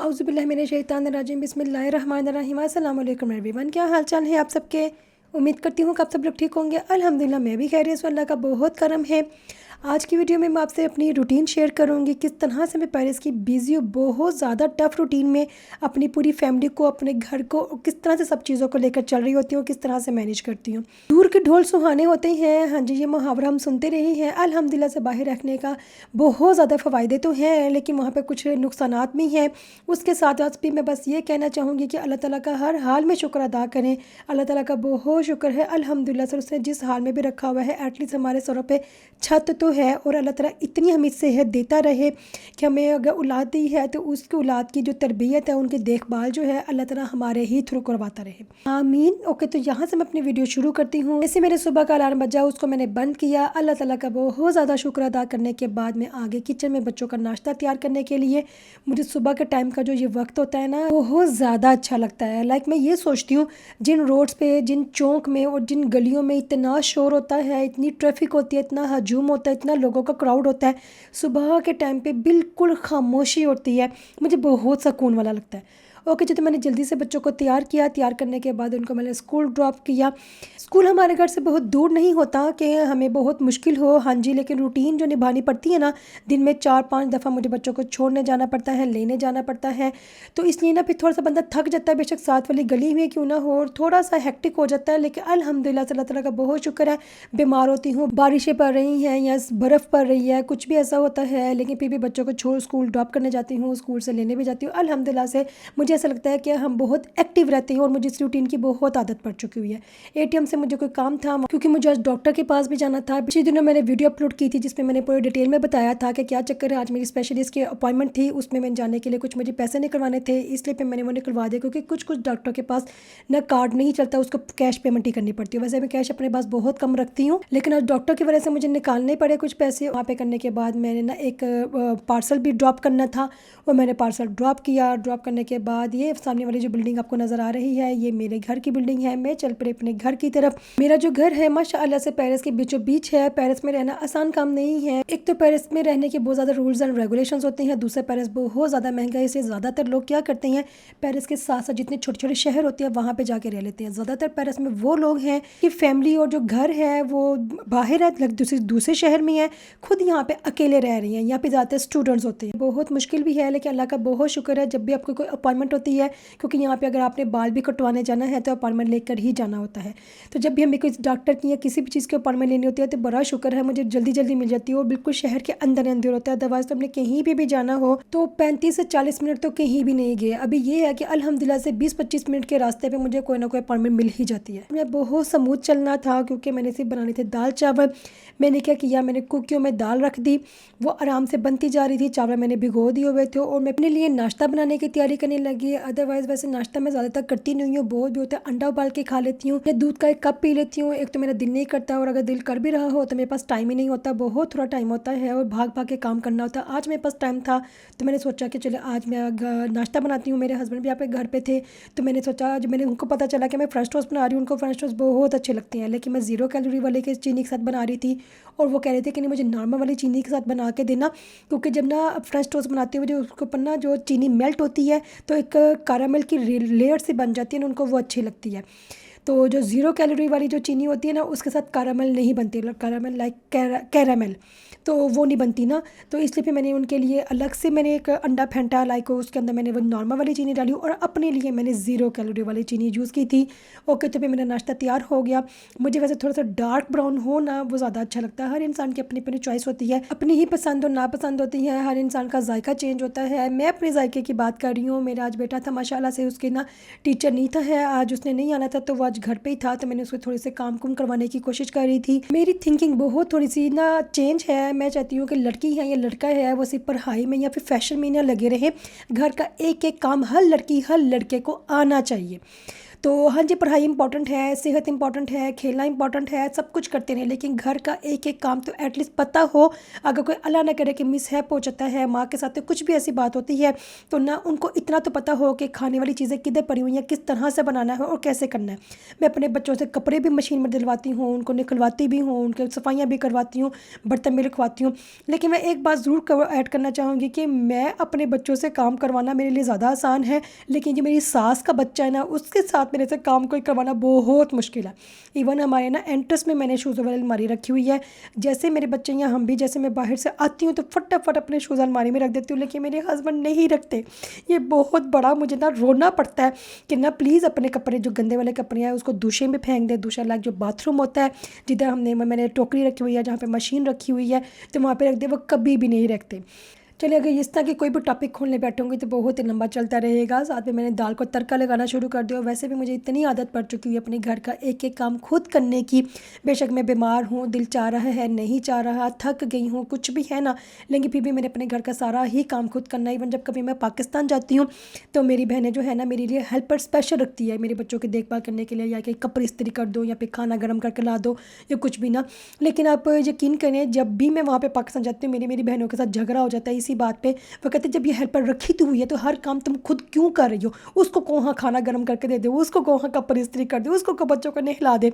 औज़ुबिल्लाहिमिनश्शैतानिर्रजीम बिस्मिल्लाहिर्रहमानिर्रहीम अस्सलाम वालेकुम एवरीवन। क्या हाल चाल है आप सबके? उम्मीद करती हूँ कि आप सब लोग ठीक होंगे। अल्हम्दुलिल्लाह मैं भी खैरियत हूँ, अल्लाह का बहुत करम है। आज की वीडियो में मैं आपसे अपनी रूटीन शेयर करूँगी, किस तरह से मैं पेरिस की बिज़ी और बहुत ज़्यादा टफ़ रूटीन में अपनी पूरी फैमिली को, अपने घर को किस तरह से सब चीज़ों को लेकर चल रही होती हूँ, किस तरह से मैनेज करती हूँ। दूर के ढोल सुहाने होते हैं, हाँ जी, ये मुहावरा हम सुनते रहे हैं। अल्हम्दुलिल्लाह से बाहर रखने का बहुत ज़्यादा फ़वायदे तो हैं, लेकिन वहाँ पर कुछ नुकसानात भी हैं। उसके साथ साथ भी मैं बस ये कहना चाहूँगी कि अल्लाह ताला का हर हाल में शुक्र अदा करें। अल्लाह ताला का बहुत शुक्र है अल्हम्दुलिल्लाह से, उसने जिस हाल में भी रखा हुआ है एटलीस्ट हमारे सरों पे छत तो है। और अल्लाह ताला इतनी हमें सेहत देता रहे कि हमें अगर औलाद दी है तो उसकी औलाद की जो तरबियत है, उनकी देखभाल जो है, अल्लाह ताला हमारे ही थ्रू करवाता रहे, आमीन। ओके, तो यहाँ से मैं अपनी वीडियो शुरू करती हूँ। जैसे मेरे सुबह का अलार्म बजा, उसको मैंने बंद किया। अल्लाह ताला का बहुत ज़्यादा शुक्र अदा करने के बाद मैं आगे किचन में बच्चों का नाश्ता तैयार करने के लिए, मुझे सुबह के टाइम का जो ये वक्त होता है ना, बहुत ज़्यादा अच्छा लगता है। मैं ये सोचती हूँ, जिन रोड्स पे, जिन चौक में और जिन गलियों में इतना शोर होता है, इतनी ट्रैफिक होती है, इतना हजूम होता है, इतना लोगों का क्राउड होता है, सुबह के टाइम पे बिल्कुल खामोशी होती है, मुझे बहुत सुकून वाला लगता है। ओके जी, तो मैंने जल्दी से बच्चों को तैयार किया। तैयार करने के बाद उनको मैंने स्कूल ड्रॉप किया। स्कूल हमारे घर से बहुत दूर नहीं होता कि हमें बहुत मुश्किल हो, हाँ जी, लेकिन रूटीन जो निभानी पड़ती है ना, दिन में 4-5 दफ़ा मुझे बच्चों को छोड़ने जाना पड़ता है, लेने जाना पड़ता है, तो इसलिए ना फिर थोड़ा सा बंदा थक जाता है। बेशक साथ वाली गली में क्यों ना हो, और थोड़ा सा हेक्टिक हो जाता है, लेकिन अल्हम्दुलिल्लाह अल्लाह ताला का बहुत शुक्र है। बीमार होती हूँ, बारिशें पड़ रही हैं या बर्फ़ पड़ रही है, कुछ भी ऐसा होता है, लेकिन फिर भी बच्चों को छोड़ स्कूल ड्रॉप करने जाती हूँ, स्कूल से लेने भी जाती हूँ। अल्हम्दुलिल्लाह से मुझे ऐसा लगता है कि हम बहुत एक्टिव रहते हैं और मुझे इस रूटीन की बहुत आदत पड़ चुकी हुई है। एटीएम से मुझे कोई काम था, क्योंकि मुझे आज डॉक्टर के पास भी जाना था। पिछले दिनों मैंने वीडियो अपलोड की थी जिसमें मैंने पूरी डिटेल में बताया था कि क्या चक्कर है। आज मेरी स्पेशलिस्ट की अपॉइंटमेंट थी, उसमें मैंने जाने के लिए कुछ मुझे पैसे निकलवाने थे, इसलिए फिर मैंने वो निकलवा दिया, क्योंकि कुछ डॉक्टर के पास ना कार्ड नहीं चलता, उसको कैश पेमेंट ही करनी पड़ती है। वैसे मैं कैश अपने पास बहुत कम रखती हूँ, लेकिन आज डॉक्टर की वजह से मुझे निकालने पड़े कुछ पैसे। वहाँ पे करने के बाद मैंने ना एक पार्सल भी ड्रॉप करना था, वो मैंने पार्सल ड्रॉप किया। ड्रॉप करने के बाद ये सामने वाली जो बिल्डिंग आपको नज़र आ रही है, ये मेरे घर की बिल्डिंग है। मैं चल पड़ी अपने घर की तरफ। मेरा जो घर है माशाअल्लाह से पेरिस के बीचों बीच है। पेरिस में रहना आसान काम नहीं है। एक तो पेरिस में रहने के बहुत ज़्यादा रूल्स एंड रेगुलेशंस होते हैं, दूसरा पेरिस बहुत ज़्यादा महंगा है। इससे ज़्यादातर लोग क्या करते हैं, पेरिस के साथ साथ जितने छोटे छोटे शहर होते हैं वहाँ पे जाके रह लेते हैं। ज़्यादातर पेरिस में वो लोग हैं कि फैमिली और जो घर है वो बाहर है, दूसरे शहर में है, खुद यहाँ पे अकेले रह रही हैं। यहाँ पे ज़्यादातर स्टूडेंट्स होते हैं, बहुत मुश्किल भी है, लेकिन अल्लाह का बहुत शुक्र है जब भी आपको कोई अपॉइंटमेंट होती है, क्योंकि यहाँ पे अगर आपने बाल भी कटवाने जाना है तो अपॉइंटमेंट लेकर ही जाना होता है। तो जब भी हमें कोई डॉक्टर की या किसी भी चीज़ की अपॉइंटमेंट लेनी होती है तो बड़ा शुक्र है मुझे जल्दी जल्दी मिल जाती है, और बिल्कुल शहर के अंदर अंदर होता है। अदरवाइज तो हमने कहीं भी जाना हो तो 35 से 40 मिनट तो कहीं भी नहीं गए। अभी ये है कि अल्हम्दुलिल्लाह से 20-25 मिनट के रास्ते पे मुझे कोई ना कोई अपॉइंटमेंट मिल ही जाती है। मैं बहुत स्मूथ चलना था, क्योंकि मैंने सिर्फ बनाने थे दाल चावल। मैंने क्या किया, मैंने कुकियों में दाल रख दी, वो आराम से बनती जा रही थी। चावल मैंने भिगो दिए हुए थे और मैं अपने लिए नाश्ता बनाने की तैयारी करने लगी। अदरवाइज वैसे नाश्ता मैं ज़्यादातर करती नहीं हूँ, बहुत भी होता है अंडा उबाल के खा लेती हूँ या दूध का एक कप पी लेती हूँ। एक तो मेरा दिल नहीं करता, और अगर दिल कर भी रहा हो तो मेरे पास टाइम ही नहीं होता, बहुत थोड़ा टाइम होता है और भाग भाग के काम करना होता है। आज मेरे पास टाइम था तो मैंने सोचा कि चलो आज मैं नाश्ता बनाती हूँ। मेरे हस्बैंड भी यहाँ पे घर पे थे, तो मैंने सोचा, जब मैंने उनको पता चला कि मैं फ्रेंच टोस्ट बना रही हूँ, उनको फ्रेंच टोस्ट बहुत अच्छे लगते हैं, लेकिन मैं 0 कैलोरी वाले के चीनी के साथ बना रही थी, और वो कह रहे थे कि नहीं मुझे नॉर्मल वाली चीनी के साथ बना के देना, क्योंकि जब ना फ्रेंच टोस्ट बनाते हुए जो उसके ऊपर ना जो चीनी मेल्ट होती है तो एक कैरामल की लेयर से बन जाती है, उनको वो अच्छी लगती है। तो जो 0 कैलोरी वाली जो चीनी होती है ना, उसके साथ कैरामल नहीं बनती, कैरामल लाइक कैरामल, तो वो नहीं बनती ना। तो इसलिए फिर मैंने उनके लिए अलग से मैंने एक अंडा फेंटा लाइक, उसके अंदर मैंने वो नॉर्मल वाली चीनी डाली और अपने लिए मैंने 0 कैलोरी वाली चीनी यूज़ की थी। ओके, तो फिर मेरा नाश्ता तैयार हो गया। मुझे वैसे थोड़ा सा डार्क ब्राउन हो ना, वो ज़्यादा अच्छा लगता है। हर इंसान की अपनी अपनी चॉइस होती है, अपनी ही पसंद और नापसंद होती है, हर इंसान का जायका चेंज होता है। मैं अपने जायके की बात कर रही हूँ। मेरा आज बेटा था माशाल्लाह से, उसके ना टीचर नहीं था, है आज उसने नहीं आना था, तो वो आज घर पे ही था, तो मैंने उसको थोड़े से काम कुम करवाने की कोशिश कर रही थी। मेरी थिंकिंग बहुत थोड़ी सी ना चेंज है। मैं चाहती हूँ कि लड़की है या लड़का है वो सिर्फ पढ़ाई में या फिर फैशन में ना लगे रहे, घर का एक एक काम हर लड़की हर लड़के को आना चाहिए। तो हाँ जी, पढ़ाई इंपॉर्टेंट है, सेहत इंपॉर्टेंट है, खेलना इंपॉर्टेंट है, सब कुछ करते रहें, लेकिन घर का एक एक काम तो एटलीस्ट पता हो। अगर कोई अल्लाह ना करे कि मिसहैप हो जाता है, माँ के साथ तो कुछ भी ऐसी बात होती है, तो ना उनको इतना तो पता हो कि खाने वाली चीज़ें किधर पड़ी हुई हैं, किस तरह से बनाना है और कैसे करना है। मैं अपने बच्चों से कपड़े भी मशीन में दिलवाती हूँ, उनको निकलवाती भी हूँ, उनकी सफाइयाँ भी करवाती हूँ, बर्तन भी रखवाती हूँ। लेकिन मैं एक बात ज़रूर ऐड करना चाहूँगी कि मैं अपने बच्चों से काम करवाना मेरे लिए ज़्यादा आसान है, लेकिन जो मेरी सास का बच्चा है ना, उसके साथ मेरे से काम कोई करवाना बहुत मुश्किल है। इवन हमारे ना एंट्रेंस में मैंने शूज़ वाली अलमारी रखी हुई है। जैसे मेरे बच्चे या हम भी, जैसे मैं बाहर से आती हूँ तो फटाफट अपने शूज़ अलमारी में रख देती हूँ, लेकिन मेरे हस्बैंड नहीं रखते। ये बहुत बड़ा मुझे ना रोना पड़ता है कि ना प्लीज़ अपने कपड़े जो गंदे वाले कपड़े हैं उसको दूसरे में फेंक दे। दूसरा लाइक जो बाथरूम होता है, जिधर मैंने टोकरी रखी हुई है, जहाँ पे मशीन रखी हुई है, तो वहाँ पे रख दे, वो कभी भी नहीं रखते। चलिए, अगर इस तरह की कोई भी टॉपिक खोलने बैठूंगी तो बहुत ही लंबा चलता रहेगा। साथ में मैंने दाल को तड़का लगाना शुरू कर दिया। वैसे भी मुझे इतनी आदत पड़ चुकी है अपने घर का एक एक काम खुद करने की। बेशक मैं बीमार हूँ, दिल चाह रहा है, नहीं चाह रहा, थक गई हूँ, कुछ भी है ना, लेकिन फिर भी मैंने अपने घर का सारा ही काम खुद करना। इवन जब कभी मैं पाकिस्तान जाती हूँ तो मेरी बहनें जो है ना मेरे लिए हेल्पर स्पेशल रखती है, मेरे बच्चों की देखभाल करने के लिए, या कि कपड़े इस्त्री कर दो या फिर खाना गर्म करके ला दो या कुछ भी ना। लेकिन आप यकीन करें, जब भी मैं वहाँ पर पाकिस्तान जाती हूँ मेरी बहनों के साथ झगड़ा हो जाता है इसी बात पर। वो कहते जब ये हेल्पर रखी तो हुई है तो हर काम तुम खुद क्यों कर रही हो? उसको कहाँ खाना गर्म करके दे दो, उसको कहाँ कपड़े इस्त्री कर दो, उसको बच्चों को नहला दे।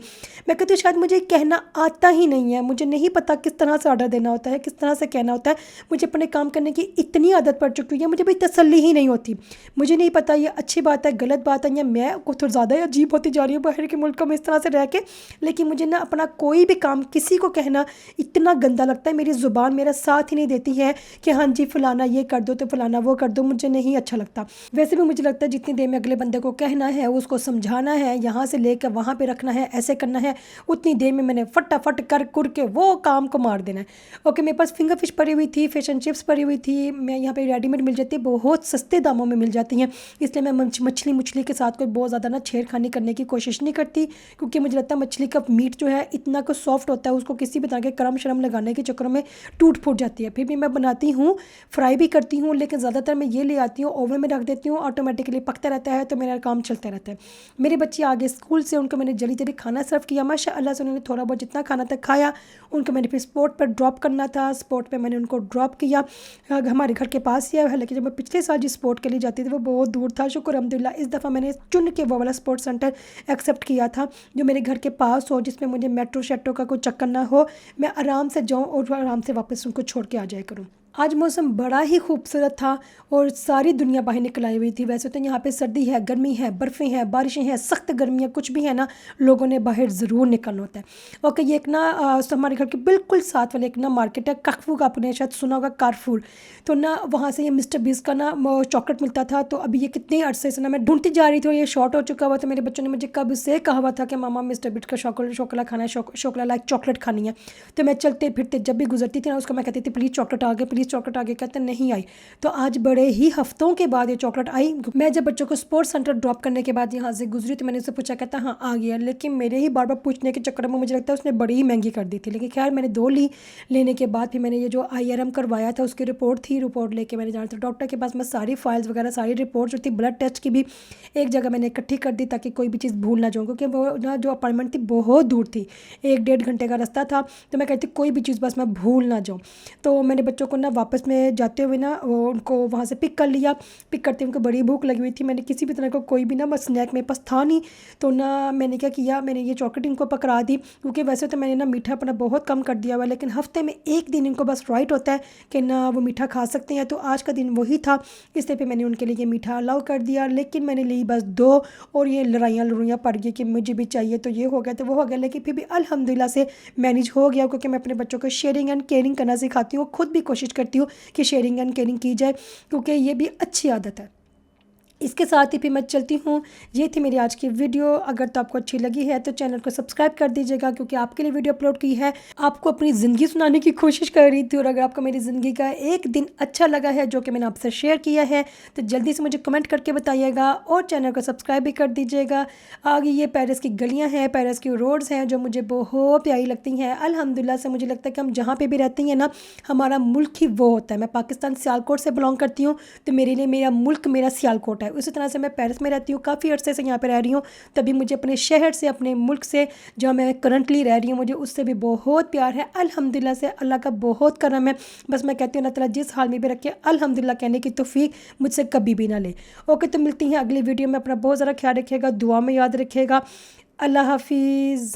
मैं कहती हूँ शायद मुझे कहना आता ही नहीं है, मुझे नहीं पता किस तरह से ऑर्डर देना होता है, किस तरह से कहना होता है। मुझे अपने काम करने की इतनी आदत पड़ चुकी है, मुझे भी तसल्ली ही नहीं होती। मुझे नहीं पता ये अच्छी बात है, गलत बात है, या मैं कुछ थोड़ा ज़्यादा अजीब होती जा रही हूँ बाहर के मुल्कों में इस तरह से रह के। लेकिन मुझे ना अपना कोई भी काम किसी को कहना इतना गंदा लगता है, मेरी ज़ुबान मेरा साथ ही नहीं देती है कि हाँ जी फलाना ये कर दो तो फलाना वो कर दो, मुझे नहीं अच्छा लगता। वैसे भी मुझे लगता है जितनी देर में अगले बंदे को कहना है, उसको समझाना है, यहाँ से लेकर वहाँ पे रखना है, ऐसे करना है, उतनी देर में मैंने फटाफट कर कुर के वो काम को मार देना है। ओके, मेरे पास फिंगर फिश पड़ी हुई थी, फिश एंड चिप्स पड़ी हुई थी, मैं यहाँ पे रेडीमेड मिल जाती है, बहुत सस्ते दामों में मिल जाती हैं, इसलिए मैं मछली के साथ कोई बहुत ज़्यादा ना छेड़खानी करने की कोशिश नहीं करती, क्योंकि मुझे लगता है मछली का मीट जो है इतना को सॉफ्ट होता है, उसको किसी भी तरह के क्रम शर्म लगाने के चक्कर में टूट फूट जाती है। फिर भी मैं बनाती हूँ, फ्राई भी करती हूँ, लेकिन ज़्यादातर मैं ये ले आती हूँ, ओवन में रख देती हूँ, ऑटोमेटिकली पकता रहता है, तो मेरा काम चलता रहता है। मेरे बच्चे आगे स्कूल से, उनको मैंने जल्दी जल्दी खाना सर्व किया, माशाअल्लाह से उन्होंने थोड़ा बहुत जितना खाना था खाया। उनको मैंने फिर स्पॉट पर ड्रॉप करना था, स्पॉट पर मैंने उनको ड्रॉप किया। हमारे घर के पास ही है, हालांकि जब मैं पिछले साल जिस स्पॉट के लिए जाती थी वो बहुत दूर था। शुक्र अल्हम्दुलिल्लाह इस दफ़ा मैंने चुन के वो वाला स्पोर्ट्स सेंटर एक्सेप्ट किया था जो मेरे घर के पास हो, जिसमें मुझे मेट्रो शेट्रो का कोई चक्कर ना हो, मैं आराम से जाऊँ और आराम से वापस उनको छोड़ के आ जाया करूँ। आज मौसम बड़ा ही खूबसूरत था और सारी दुनिया बाहर निकल आई हुई थी। वैसे तो यहाँ पे सर्दी है, गर्मी है, बर्फ़ें हैं, बारिशें हैं, सख्त गर्मियाँ कुछ भी है ना, लोगों ने बाहर ज़रूर निकलना होता है। ओके, ये एक ना हमारे घर के बिल्कुल साथ वाले एक ना मार्केट है कार्फूर, का आपने शायद सुना होगा कार्फूर। तो ना वहाँ से ये मिस्टर बीस का ना चॉकलेट मिलता था। तो अभी ये कितने अरसे से ना मैं ढूंढती जा रही थी और ये शॉर्ट हो चुका हुआ था। मेरे बच्चों ने मुझे कब से कहा हुआ था कि मामा मिस्टर बीस का शोकोला खाना है, शोकोला लाइक चॉकलेट खानी है। तो मैं चलते फिरते जब भी गुजरती थी ना उसको मैं कहती थी प्लीज़ चॉकलेट आ गए, प्लीज़ चॉकलेट आ गए, कहते नहीं आई। तो आज बड़े ही हफ्तों के बाद ये चॉकलेट आई। मैं जब बच्चों को स्पोर्ट्स सेंटर ड्रॉप करने के बाद यहाँ से गुजरी तो मैंने उससे पूछा, कहता हाँ आ गया। लेकिन मेरे ही बार बार पूछने के चक्कर में मुझे लगता है उसने बड़ी ही महंगी कर दी थी। लेकिन खैर मैंने 2 ली। लेने के बाद फिर मैंने ये जो IRM करवाया था उसकी रिपोर्ट थी, रिपोर्ट लेके मैंने जाना था डॉक्टर के पास। मैं सारी फाइल्स वगैरह सारी रिपोर्ट जो थी ब्लड टेस्ट की भी एक जगह मैंने इकट्ठी कर दी ताकि कोई भी चीज़ भूल ना जाऊँ, क्योंकि वो ना जो अपॉइंटमेंट थी बहुत दूर थी, 1-1.5 घंटे का रास्ता था। तो मैं कहती कोई भी चीज़ बस मैं भूल ना जाऊँ। तो मैंने बच्चों को ना वापस में जाते हुए ना उनको वहाँ से पिक कर लिया। पिक करते उनको बड़ी भूख लगी हुई थी। मैंने किसी भी तरह का कोई भी ना बस स्नैक मेरे पास था नहीं। तो ना मैंने क्या किया, मैंने ये चॉकलेट इनको पकड़ा दी, क्योंकि वैसे तो मैंने ना मीठा अपना बहुत कम कर दिया हुआ, लेकिन हफ्ते में 1 दिन इनको बस राइट होता है कि ना वो मीठा खा सकते हैं। तो आज का दिन वही था, इसलिए फिर मैंने उनके लिए ये मीठा अलाउ कर दिया। लेकिन मैंने ली बस 2 और ये लड़ाइयाँ पड़ गई कि मुझे भी चाहिए, तो ये हो गया तो वो हो गया। लेकिन फिर भी अल्हम्दुलिल्लाह से मैनेज हो गया, क्योंकि मैं अपने बच्चों को शेयरिंग एंड केयरिंग करना सिखाती हूँ। खुद भी कोशिश करती हूँ कि शेयरिंग एंड केयरिंग की जाए, क्योंकि ये भी अच्छी आदत है। इसके साथ ही फिर मैं चलती हूँ। ये थी मेरी आज की वीडियो। अगर तो आपको अच्छी लगी है तो चैनल को सब्सक्राइब कर दीजिएगा, क्योंकि आपके लिए वीडियो अपलोड की है, आपको अपनी ज़िंदगी सुनाने की कोशिश कर रही थी। और अगर आपको मेरी ज़िंदगी का एक दिन अच्छा लगा है जो कि मैंने आपसे शेयर किया है तो जल्दी से मुझे कमेंट करके बताइएगा और चैनल को सब्सक्राइब भी कर दीजिएगा। आगे ये पेरिस की गलियाँ हैं, पेरिस की रोड्स हैं जो मुझे बहुत प्यारी लगती हैं। अल्हम्दुलिल्लाह से मुझे लगता है कि हम जहाँ पर भी रहती हैं ना, हमारा मुल्क ही वो होता है। मैं पाकिस्तान सियालकोट से बिलोंग करती हूँ, तो मेरे लिए मेरा मुल्क मेरा सियालकोट है। है। उसी तरह से मैं पेरिस में रहती हूँ, काफ़ी अर्से से यहाँ पे रह रही हूँ, तभी मुझे अपने शहर से, अपने मुल्क से, जो मैं करंटली रह रही हूँ, मुझे उससे भी बहुत प्यार है। अल्हम्दुलिल्लाह से अल्लाह का बहुत करम है। बस मैं कहती हूँ अल्लाह ताला जिस हाल में भी रखे, अल्हम्दुलिल्लाह कहने की तौफीक मुझसे कभी भी ना ले। ओके, तो मिलती हैं अगली वीडियो में। अपना बहुत ज़्यादा ख्याल रखिएगा, दुआ में याद रखिएगा। अल्लाह हाफिज़।